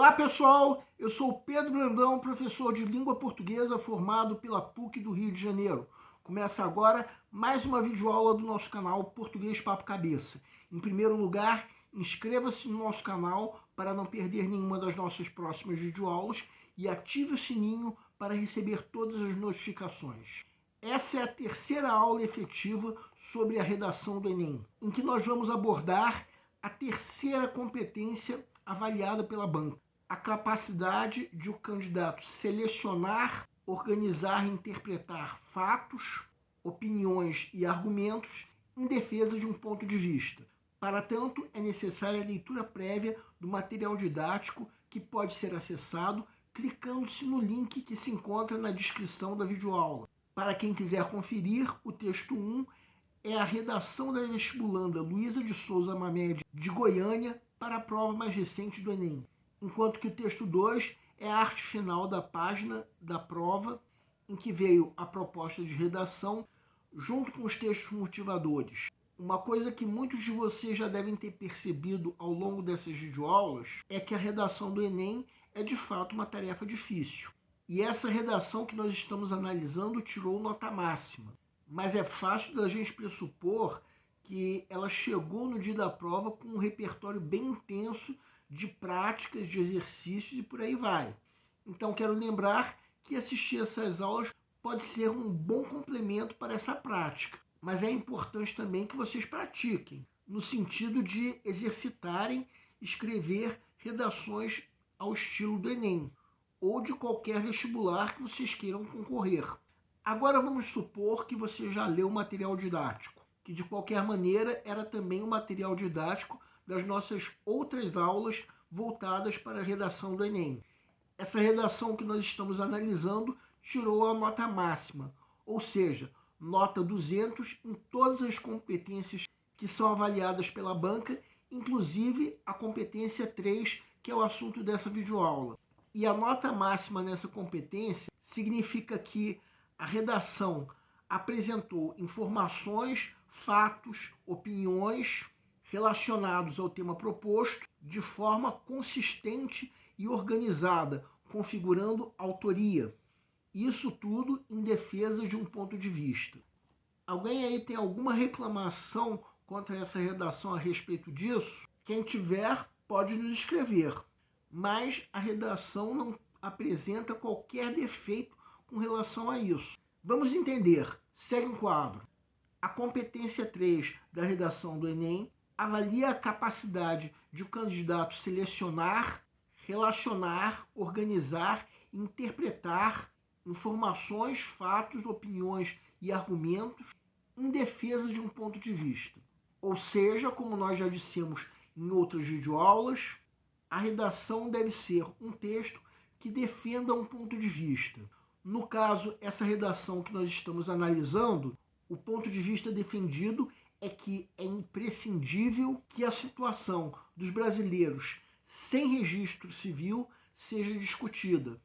Olá pessoal, eu sou o Pedro Brandão, professor de língua portuguesa formado pela PUC do Rio de Janeiro. Começa agora mais uma videoaula do nosso canal Português Papo Cabeça. Em primeiro lugar, inscreva-se no nosso canal para não perder nenhuma das nossas próximas videoaulas e ative o sininho para receber todas as notificações. Essa é a terceira aula efetiva sobre a redação do Enem, em que nós vamos abordar a terceira competência avaliada pela banca: a capacidade de o candidato selecionar, organizar e interpretar fatos, opiniões e argumentos em defesa de um ponto de vista. Para tanto, é necessária a leitura prévia do material didático, que pode ser acessado clicando-se no link que se encontra na descrição da videoaula. Para quem quiser conferir, o texto 1 é a redação da vestibulanda Luísa de Souza Mamed, de Goiânia, para a prova mais recente do Enem, enquanto que o texto 2 é a arte final da página da prova, em que veio a proposta de redação junto com os textos motivadores. Uma coisa que muitos de vocês já devem ter percebido ao longo dessas videoaulas é que a redação do Enem é de fato uma tarefa difícil. E essa redação que nós estamos analisando tirou nota máxima. Mas é fácil da gente pressupor que ela chegou no dia da prova com um repertório bem intenso de práticas, de exercícios e por aí vai. Então quero lembrar que assistir essas aulas pode ser um bom complemento para essa prática. Mas é importante também que vocês pratiquem, no sentido de exercitarem, escrever redações ao estilo do Enem, ou de qualquer vestibular que vocês queiram concorrer. Agora vamos supor que você já leu o material didático, que de qualquer maneira era também o material didático das nossas outras aulas voltadas para a redação do Enem. Essa redação que nós estamos analisando tirou a nota máxima, ou seja, nota 200 em todas as competências que são avaliadas pela banca, inclusive a competência 3, que é o assunto dessa videoaula. E a nota máxima nessa competência significa que a redação apresentou informações, fatos, opiniões relacionados ao tema proposto de forma consistente e organizada, configurando autoria. Isso tudo em defesa de um ponto de vista. Alguém aí tem alguma reclamação contra essa redação a respeito disso? Quem tiver, pode nos escrever. Mas a redação não apresenta qualquer defeito com relação a isso. Vamos entender. Segue um quadro. A competência 3 da redação do Enem avalia a capacidade de o candidato selecionar, relacionar, organizar e interpretar informações, fatos, opiniões e argumentos em defesa de um ponto de vista. Ou seja, como nós já dissemos em outras videoaulas, a redação deve ser um texto que defenda um ponto de vista. No caso, essa redação que nós estamos analisando, o ponto de vista defendido é que é imprescindível que a situação dos brasileiros sem registro civil seja discutida.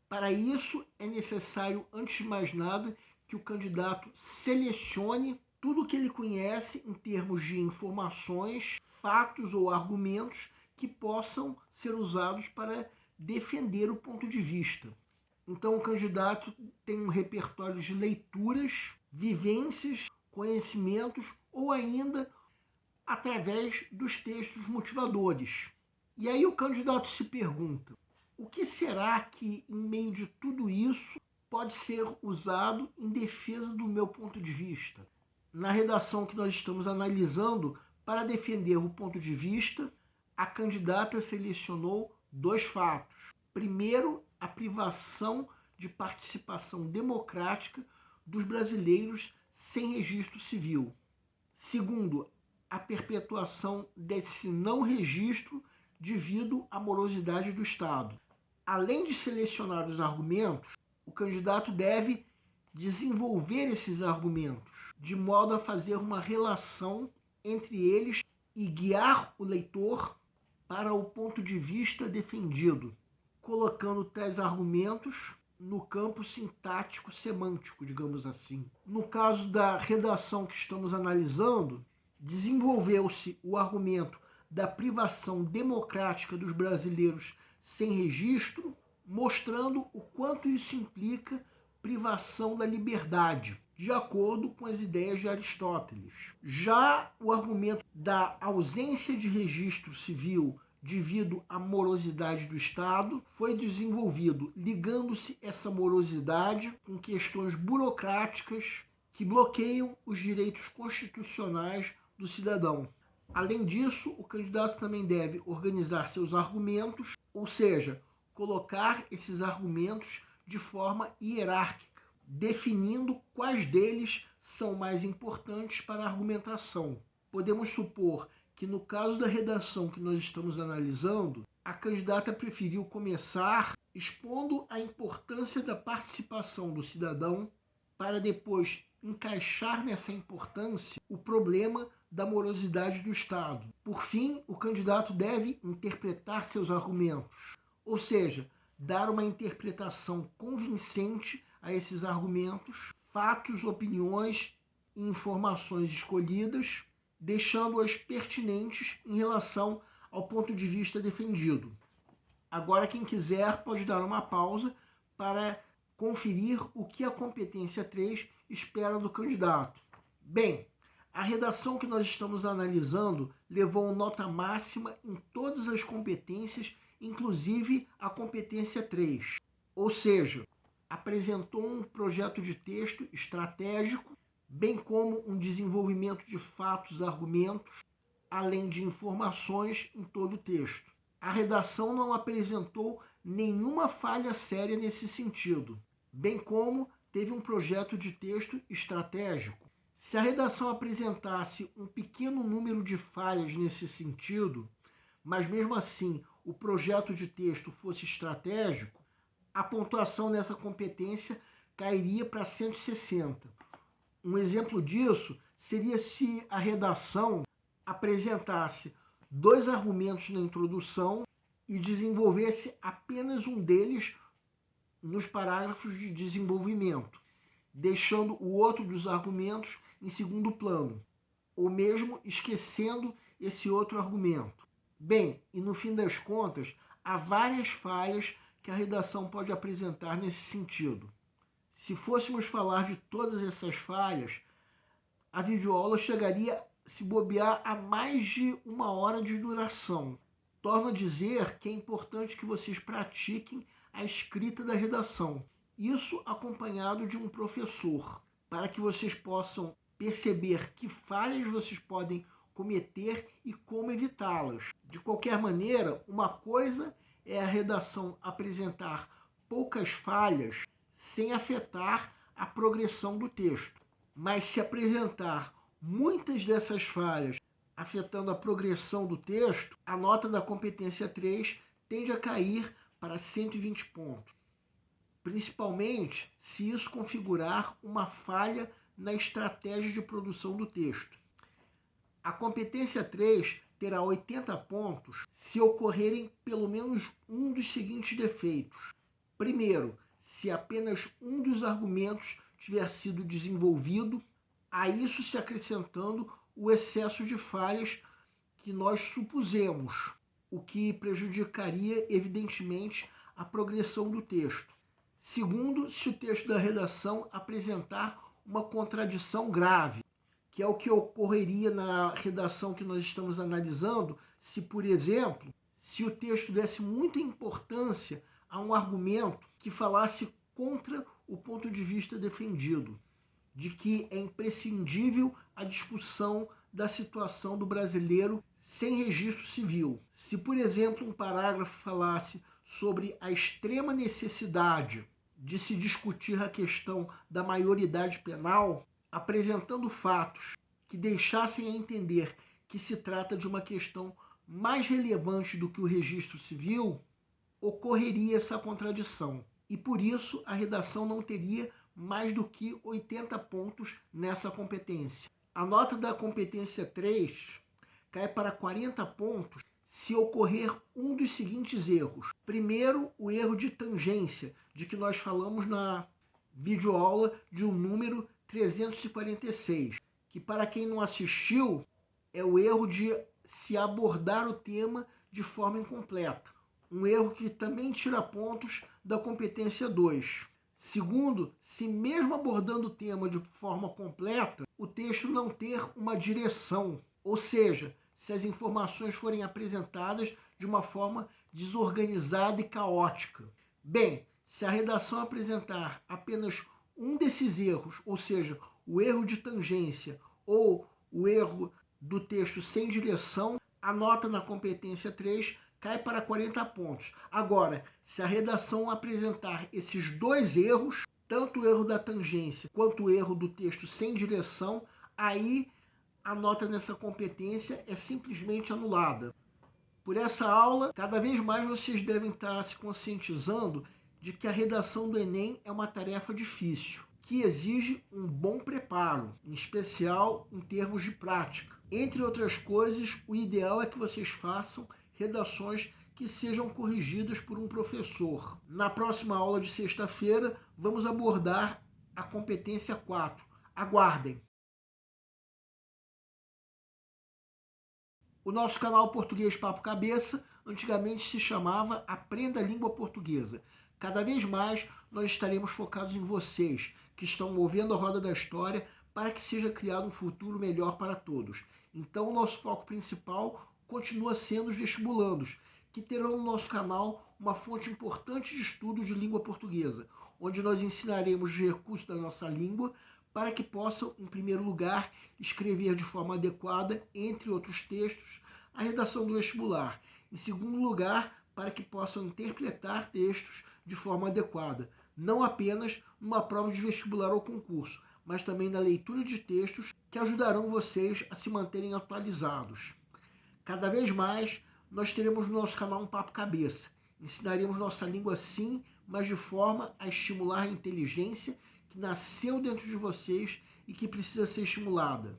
Para isso, é necessário, antes de mais nada, que o candidato selecione tudo o que ele conhece em termos de informações, fatos ou argumentos que possam ser usados para defender o ponto de vista. Então, o candidato tem um repertório de leituras, vivências, conhecimentos ou ainda através dos textos motivadores. E aí o candidato se pergunta: o que será que, em meio de tudo isso, pode ser usado em defesa do meu ponto de vista? Na redação que nós estamos analisando, para defender o ponto de vista, a candidata selecionou 2 fatos. Primeiro, a privação de participação democrática dos brasileiros sem registro civil. Segundo, a perpetuação desse não registro devido à morosidade do Estado. Além de selecionar os argumentos, o candidato deve desenvolver esses argumentos de modo a fazer uma relação entre eles e guiar o leitor para o ponto de vista defendido, colocando tais argumentos no campo sintático-semântico, digamos assim. No caso da redação que estamos analisando, desenvolveu-se o argumento da privação democrática dos brasileiros sem registro, mostrando o quanto isso implica privação da liberdade, de acordo com as ideias de Aristóteles. Já o argumento da ausência de registro civil devido à morosidade do Estado foi desenvolvido ligando-se essa morosidade com questões burocráticas que bloqueiam os direitos constitucionais do cidadão. Além disso, o candidato também deve organizar seus argumentos, ou seja, colocar esses argumentos de forma hierárquica, definindo quais deles são mais importantes para a argumentação. Podemos supor que no caso da redação que nós estamos analisando, a candidata preferiu começar expondo a importância da participação do cidadão para depois encaixar nessa importância o problema da morosidade do Estado. Por fim, o candidato deve interpretar seus argumentos, ou seja, dar uma interpretação convincente a esses argumentos, fatos, opiniões e informações escolhidas, deixando-as pertinentes em relação ao ponto de vista defendido. Agora, quem quiser pode dar uma pausa para conferir o que a competência 3 espera do candidato. Bem, a redação que nós estamos analisando levou nota máxima em todas as competências, inclusive a competência 3. Ou seja, apresentou um projeto de texto estratégico, bem como um desenvolvimento de fatos, argumentos, além de informações em todo o texto. A redação não apresentou nenhuma falha séria nesse sentido, bem como teve um projeto de texto estratégico. Se a redação apresentasse um pequeno número de falhas nesse sentido, mas mesmo assim o projeto de texto fosse estratégico, a pontuação nessa competência cairia para 160. Um exemplo disso seria se a redação apresentasse 2 argumentos na introdução e desenvolvesse apenas um deles nos parágrafos de desenvolvimento, deixando o outro dos argumentos em segundo plano, ou mesmo esquecendo esse outro argumento. Bem, e no fim das contas, há várias falhas que a redação pode apresentar nesse sentido. Se fôssemos falar de todas essas falhas, a videoaula chegaria, se bobear, a mais de 1 hora de duração. Torno a dizer que é importante que vocês pratiquem a escrita da redação. Isso acompanhado de um professor, para que vocês possam perceber que falhas vocês podem cometer e como evitá-las. De qualquer maneira, uma coisa é a redação apresentar poucas falhas sem afetar a progressão do texto. Mas se apresentar muitas dessas falhas afetando a progressão do texto, a nota da competência 3 tende a cair para 120 pontos. Principalmente se isso configurar uma falha na estratégia de produção do texto. A competência 3 terá 80 pontos se ocorrerem pelo menos um dos seguintes defeitos. Primeiro, se apenas um dos argumentos tiver sido desenvolvido, a isso se acrescentando o excesso de falhas que nós supusemos, o que prejudicaria, evidentemente, a progressão do texto. Segundo, se o texto da redação apresentar uma contradição grave, que é o que ocorreria na redação que nós estamos analisando, se, por exemplo, se o texto desse muita importância a um argumento que falasse contra o ponto de vista defendido, de que é imprescindível a discussão da situação do brasileiro sem registro civil. Se, por exemplo, um parágrafo falasse sobre a extrema necessidade de se discutir a questão da maioridade penal, apresentando fatos que deixassem a entender que se trata de uma questão mais relevante do que o registro civil, ocorreria essa contradição. E por isso a redação não teria mais do que 80 pontos nessa competência. A nota da competência 3 cai para 40 pontos se ocorrer um dos seguintes erros. Primeiro, o erro de tangência, de que nós falamos na videoaula de um número 346, que para quem não assistiu, é o erro de se abordar o tema de forma incompleta. um erro que também tira pontos da competência 2. Segundo, se mesmo abordando o tema de forma completa, o texto não ter uma direção, ou seja, se as informações forem apresentadas de uma forma desorganizada e caótica. Bem, se a redação apresentar apenas um desses erros, ou seja, o erro de tangência ou o erro do texto sem direção, a nota na competência 3 cai para 40 pontos. Agora, se a redação apresentar esses dois erros, tanto o erro da tangência quanto o erro do texto sem direção, aí a nota nessa competência é simplesmente anulada. Por essa aula, cada vez mais vocês devem estar se conscientizando de que a redação do Enem é uma tarefa difícil, que exige um bom preparo, em especial em termos de prática. Entre outras coisas, o ideal é que vocês façam redações que sejam corrigidas por um professor. Na próxima aula de sexta-feira, vamos abordar a competência 4. Aguardem! O nosso canal Português Papo Cabeça antigamente se chamava Aprenda a Língua Portuguesa. Cada vez mais nós estaremos focados em vocês, que estão movendo a roda da história para que seja criado um futuro melhor para todos. Então, o nosso foco principal continua sendo os vestibulandos, que terão no nosso canal uma fonte importante de estudo de língua portuguesa, onde nós ensinaremos os recursos da nossa língua para que possam, em primeiro lugar, escrever de forma adequada, entre outros textos, a redação do vestibular. Em segundo lugar, para que possam interpretar textos de forma adequada, não apenas numa prova de vestibular ou concurso, mas também na leitura de textos que ajudarão vocês a se manterem atualizados. Cada vez mais, nós teremos no nosso canal um Papo Cabeça. Ensinaremos nossa língua sim, mas de forma a estimular a inteligência que nasceu dentro de vocês e que precisa ser estimulada.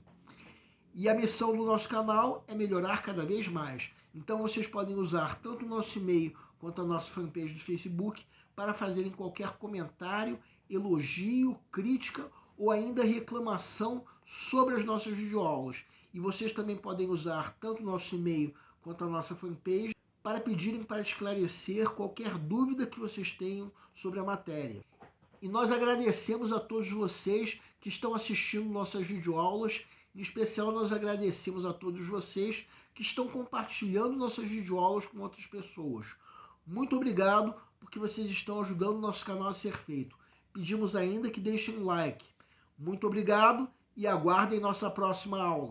E a missão do nosso canal é melhorar cada vez mais. Então vocês podem usar tanto o nosso e-mail quanto a nossa fanpage do Facebook para fazerem qualquer comentário, elogio, crítica ou ainda reclamação sobre as nossas videoaulas. E vocês também podem usar tanto o nosso e-mail quanto a nossa fanpage para pedirem para esclarecer qualquer dúvida que vocês tenham sobre a matéria. E nós agradecemos a todos vocês que estão assistindo nossas videoaulas. Em especial, nós agradecemos a todos vocês que estão compartilhando nossas videoaulas com outras pessoas. Muito obrigado, porque vocês estão ajudando o nosso canal a ser feito. Pedimos ainda que deixem um like. Muito obrigado e aguardem nossa próxima aula.